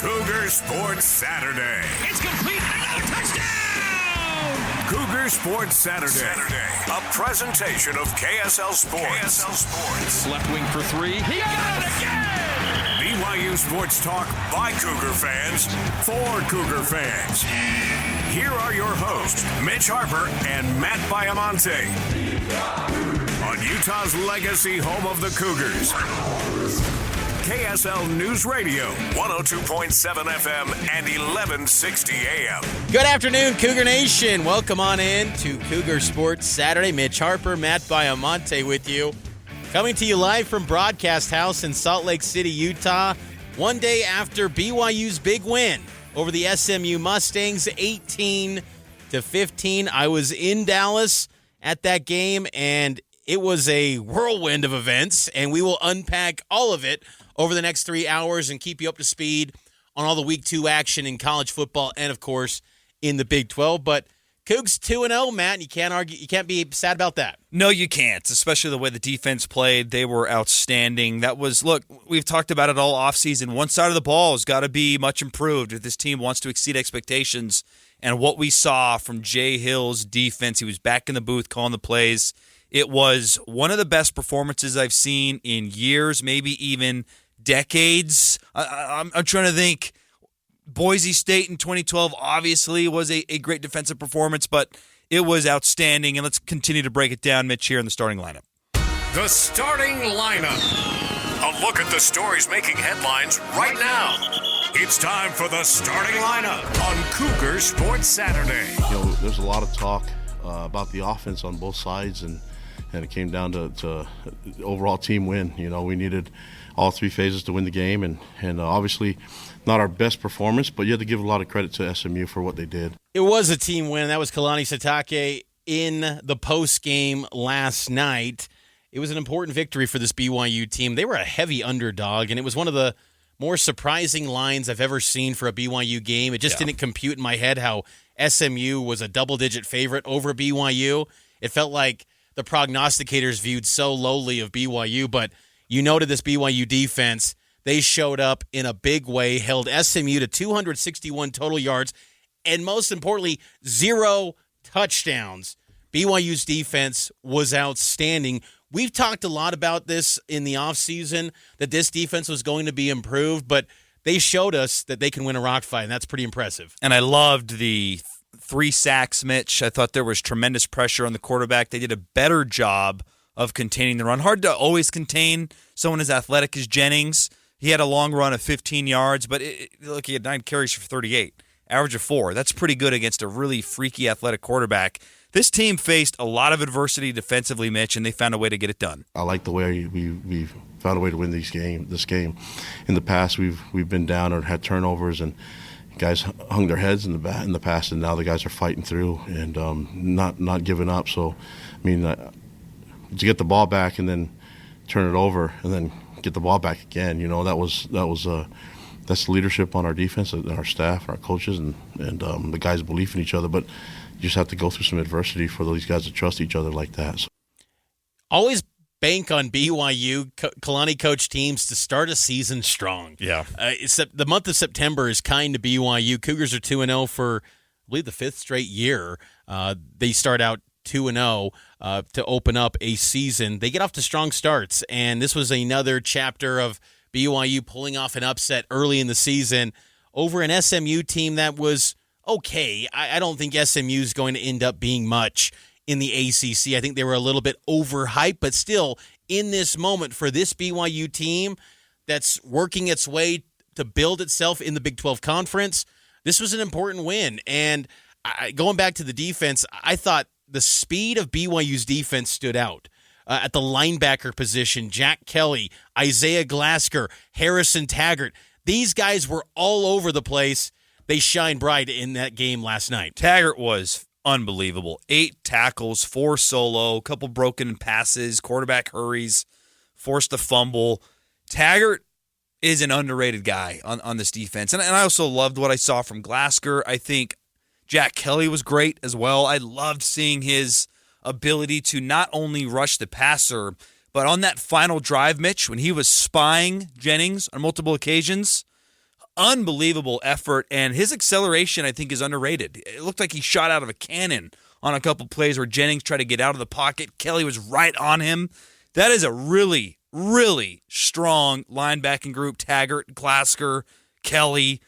Cougar Sports Saturday. It's complete. Another touchdown! Cougar Sports Saturday. A presentation of KSL Sports. Left wing for three. He got it again! BYU Sports Talk by Cougar fans for Cougar fans. Here are your hosts, Mitch Harper and Matt Baiamonte. On Utah's legacy home of the Cougars. KSL News Radio, 102.7 FM and 1160 AM. Good afternoon, Cougar Nation. Welcome on in to Cougar Sports Saturday. Mitch Harper, Matt Baiamonte with you. Coming to you live from Broadcast House in Salt Lake City, Utah. One day after BYU's big win over the SMU Mustangs, 18-15. I was in Dallas at that game, and it was a whirlwind of events, and we will unpack all of it over the next 3 hours and keep you up to speed on all the Week 2 action in college football and, of course, in the Big 12. But Cougs 2-0, Matt, and you can't argue. You can't be sad about that. No, you can't, especially the way the defense played. They were outstanding. Look, we've talked about it all offseason. One side of the ball has got to be much improved if this team wants to exceed expectations. And what we saw from Jay Hill's defense, he was back in the booth calling the plays. It was one of the best performances I've seen in years, maybe even decades. I'm trying to think. Boise State in 2012 obviously was a great defensive performance, but it was outstanding. And let's continue to break it down, Mitch, here in the starting lineup. The starting lineup. A look at the stories making headlines right now. It's time for the starting lineup on Cougar Sports Saturday. There's a lot of talk about the offense on both sides, and it came down to overall team win. We needed all three phases to win the game, and obviously not our best performance, but you have to give a lot of credit to SMU for what they did. It was a team win. That was Kalani Sitake in the post game last night. It was an important victory for this BYU team. They were a heavy underdog, and it was one of the more surprising lines I've ever seen for a BYU game. It just didn't compute in my head how SMU was a double-digit favorite over BYU. It felt like the prognosticators viewed so lowly of BYU, but you noted this BYU defense. They showed up in a big way, held SMU to 261 total yards, and most importantly, 0 touchdowns. BYU's defense was outstanding. We've talked a lot about this in the offseason, that this defense was going to be improved, but they showed us that they can win a rock fight, and that's pretty impressive. And I loved the 3 sacks, Mitch. I thought there was tremendous pressure on the quarterback. They did a better job of containing the run. Hard to always contain someone as athletic as Jennings. He had a long run of 15 yards, but look, he had 9 carries for 38, average of 4. That's pretty good against a really freaky athletic quarterback. This team faced a lot of adversity defensively, Mitch, and they found a way to get it done. I like the way we found a way to win this game. In the past, we've been down or had turnovers, and guys hung their heads in the past, and now the guys are fighting through and not giving up. So, to get the ball back and then turn it over and then get the ball back again, that's leadership on our defense and our staff, our coaches, and the guys' belief in each other. But you just have to go through some adversity for these guys to trust each other like that. So. Always bank on BYU, Kalani coach teams to start a season strong. Yeah. The month of September is kind to BYU. Cougars are 2-0 for, I believe, the 5th straight year. They start out 2-0 to open up a season. They get off to strong starts, and this was another chapter of BYU pulling off an upset early in the season over an SMU team that was okay. I don't think SMU is going to end up being much in the ACC. I think they were a little bit overhyped, but still, in this moment for this BYU team that's working its way to build itself in the Big 12 Conference, this was an important win. And going back to the defense, I thought the speed of BYU's defense stood out. At the linebacker position, Jack Kelly, Isaiah Glasker, Harrison Taggart, these guys were all over the place. They shined bright in that game last night. Taggart was unbelievable. 8 tackles, 4 solo, a couple broken passes, quarterback hurries, forced a fumble. Taggart is an underrated guy on this defense. And I also loved what I saw from Glasker. I think Jack Kelly was great as well. I loved seeing his ability to not only rush the passer, but on that final drive, Mitch, when he was spying Jennings on multiple occasions, unbelievable effort, and his acceleration, I think, is underrated. It looked like he shot out of a cannon on a couple plays where Jennings tried to get out of the pocket. Kelly was right on him. That is a really, really strong linebacking group. Taggart, Glasgow, Kelly.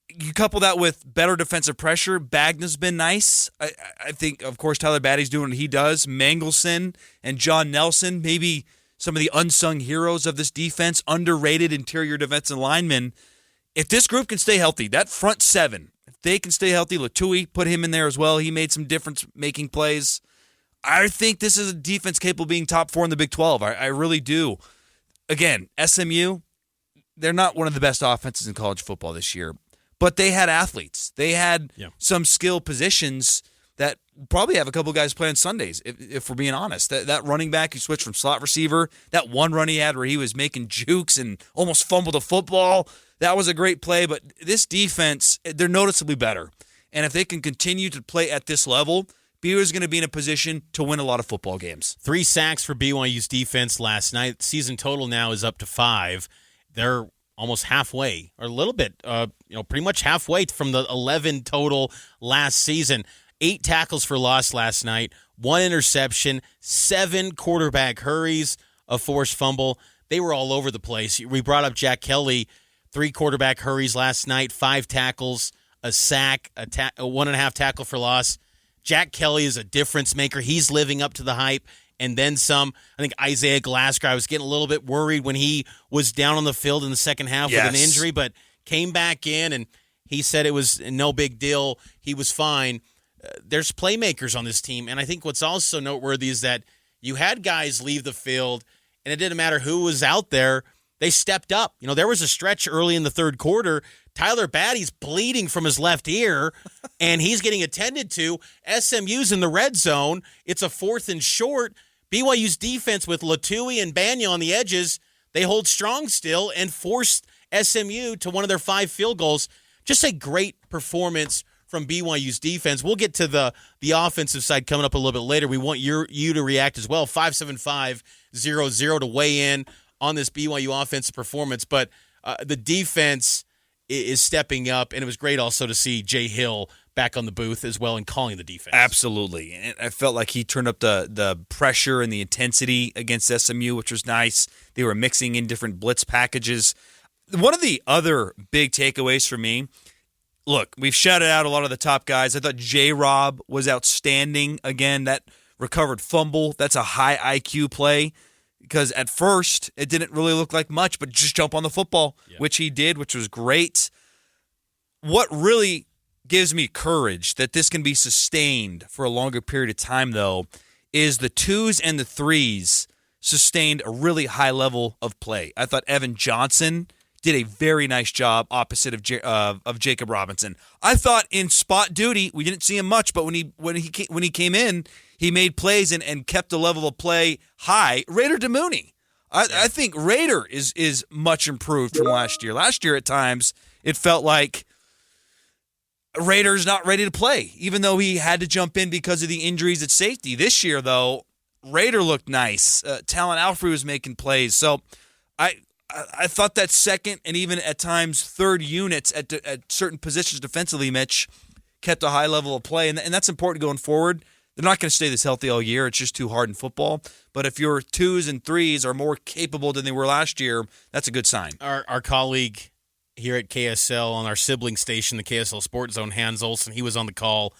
You couple that with better defensive pressure. Bagna's been nice. I think, of course, Tyler Batty's doing what he does. Mangelson and John Nelson, maybe some of the unsung heroes of this defense, underrated interior defensive linemen. If this group can stay healthy, that front seven, if they can stay healthy, Latui, put him in there as well. He made some difference-making plays. I think this is a defense capable of being top 4 in the Big 12. I really do. Again, SMU, they're not one of the best offenses in college football this year, but they had athletes. They had some skill positions that probably have a couple guys playing Sundays, if we're being honest. That running back who switched from slot receiver, that one run he had where he was making jukes and almost fumbled a football, that was a great play. But this defense, they're noticeably better. And if they can continue to play at this level, BYU is going to be in a position to win a lot of football games. 3 sacks for BYU's defense last night. Season total now is up to 5. They're almost halfway, or a little bit, pretty much halfway from the 11 total last season. 8 tackles for loss last night, 1 interception, 7 quarterback hurries, a forced fumble. They were all over the place. We brought up Jack Kelly, 3 quarterback hurries last night, 5 tackles, a sack, a 1.5 tackle for loss. Jack Kelly is a difference maker. He's living up to the hype. And then some. I think Isaiah Glasgow, I was getting a little bit worried when he was down on the field in the second half with an injury, but came back in, and he said it was no big deal. He was fine. There's playmakers on this team, and I think what's also noteworthy is that you had guys leave the field, and it didn't matter who was out there. They stepped up. There was a stretch early in the third quarter. Tyler Batty's bleeding from his left ear, and he's getting attended to. SMU's in the red zone. It's a 4th and short. BYU's defense with Latui and Banya on the edges, they hold strong still and forced SMU to one of their 5 field goals. Just a great performance from BYU's defense. We'll get to the offensive side coming up a little bit later. We want you to react as well. 575-00 to weigh in on this BYU offensive performance. But the defense is stepping up, and it was great also to see Jay Hill back on the booth as well and calling the defense. Absolutely. And I felt like he turned up the pressure and the intensity against SMU, which was nice. They were mixing in different blitz packages. One of the other big takeaways for me, look, we've shouted out a lot of the top guys. I thought J-Rob was outstanding. Again, that recovered fumble, that's a high IQ play because at first it didn't really look like much, but just jump on the football, which he did, which was great. What really gives me courage that this can be sustained for a longer period of time, though, is the 2s and the 3s sustained a really high level of play. I thought Evan Johnson did a very nice job opposite of Jacob Robinson. I thought in spot duty, we didn't see him much, but when he came in, he made plays and kept the level of play high. Raider DeMooney. I think Raider is much improved from last year. Last year at times, it felt like Raiders not ready to play, even though he had to jump in because of the injuries at safety. This year, though, Raider looked nice. Talon Alfrey was making plays. So I thought that second and even at times third units at certain positions defensively, Mitch, kept a high level of play. And that's important going forward. They're not going to stay this healthy all year. It's just too hard in football. But if your 2s and 3s are more capable than they were last year, that's a good sign. Our colleague here at KSL on our sibling station, the KSL Sports Zone, Hans Olsen, he was on the call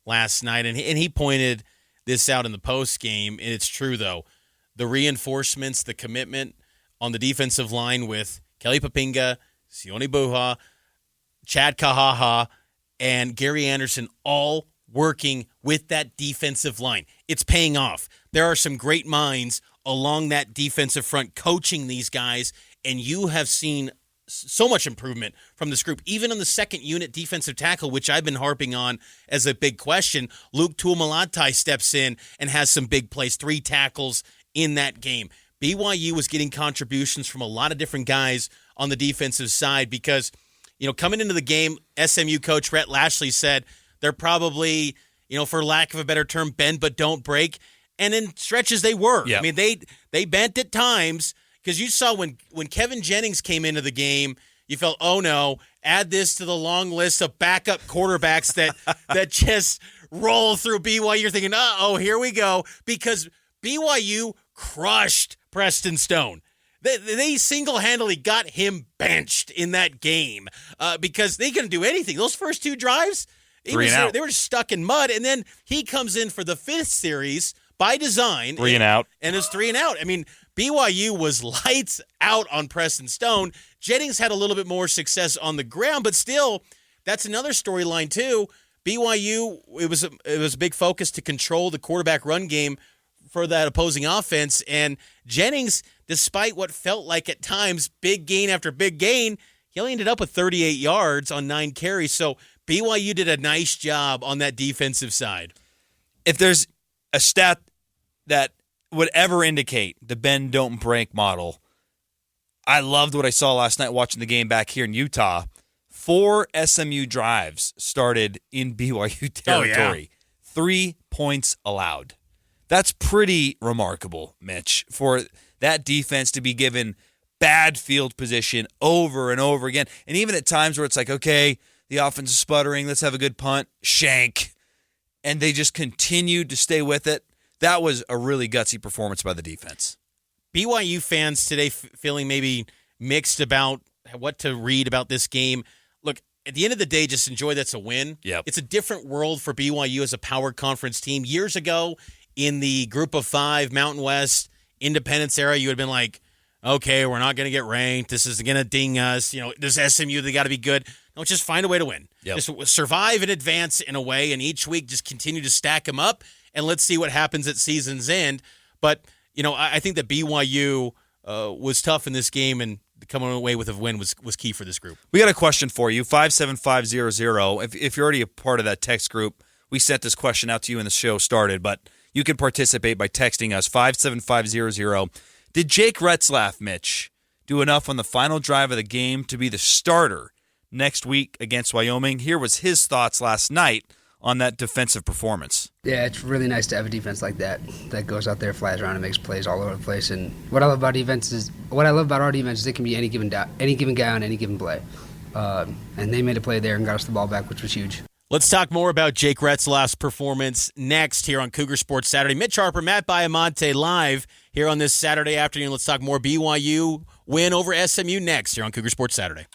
last night, and he pointed this out in the post game, and it's true, though. The reinforcements, the commitment on the defensive line with Kelly Papinga, Sione Buha, Chad Kahaha, and Gary Anderson all working with that defensive line. It's paying off. There are some great minds along that defensive front coaching these guys, and you have seen so much improvement from this group. Even on the second unit defensive tackle, which I've been harping on as a big question, Luke Tuamalatai steps in and has some big plays, 3 tackles in that game. BYU was getting contributions from a lot of different guys on the defensive side because, coming into the game, SMU coach Rhett Lashley said they're probably, for lack of a better term, bend but don't break. And in stretches they were. Yep. I mean, they bent at times. Because you saw when Kevin Jennings came into the game, you felt, oh no, add this to the long list of backup quarterbacks that just roll through BYU. You're thinking, uh-oh, here we go, because BYU crushed Preston Stone. They single-handedly got him benched in that game because they couldn't do anything. Those first 2 drives, they were just stuck in mud, and then he comes in for the 5th series by design. 3 and out. And it's 3 and out. I mean, BYU was lights out on Preston Stone. Jennings had a little bit more success on the ground, but still, that's another storyline too. BYU, it was a big focus to control the quarterback run game for that opposing offense, and Jennings, despite what felt like at times big gain after big gain, he only ended up with 38 yards on 9 carries. So BYU did a nice job on that defensive side. If there's a stat that would ever indicate the bend, don't break model, I loved what I saw last night watching the game back here in Utah. 4 SMU drives started in BYU territory. 3 points allowed. That's pretty remarkable, Mitch, for that defense to be given bad field position over and over again. And even at times where it's like, okay, the offense is sputtering, let's have a good punt, shank. And they just continued to stay with it. That was a really gutsy performance by the defense. BYU fans today feeling maybe mixed about what to read about this game. Look, at the end of the day, just enjoy that's a win. Yep. It's a different world for BYU as a power conference team. Years ago, in the group of 5 Mountain West Independence era, you would have been like, okay, we're not going to get ranked. This is going to ding us. There's SMU. They got to be good. No, just find a way to win. Yep. Just survive and advance in a way, and each week just continue to stack them up, and let's see what happens at season's end. But, I think that BYU was tough in this game, and coming away with a win was key for this group. We got a question for you, 57500. If you're already a part of that text group, we sent this question out to you when the show started, but you can participate by texting us, 57500. Did Jake Retzlaff, Mitch, do enough on the final drive of the game to be the starter next week against Wyoming? Here was his thoughts last night on that defensive performance. Yeah, it's really nice to have a defense like that goes out there, flies around, and makes plays all over the place. And what I love about our defense is it can be any given guy on any given play. And they made a play there and got us the ball back, which was huge. Let's talk more about Jake Retzlaff's performance next here on Cougar Sports Saturday. Mitch Harper, Matt Baiamonte live here on this Saturday afternoon. Let's talk more BYU win over SMU next here on Cougar Sports Saturday.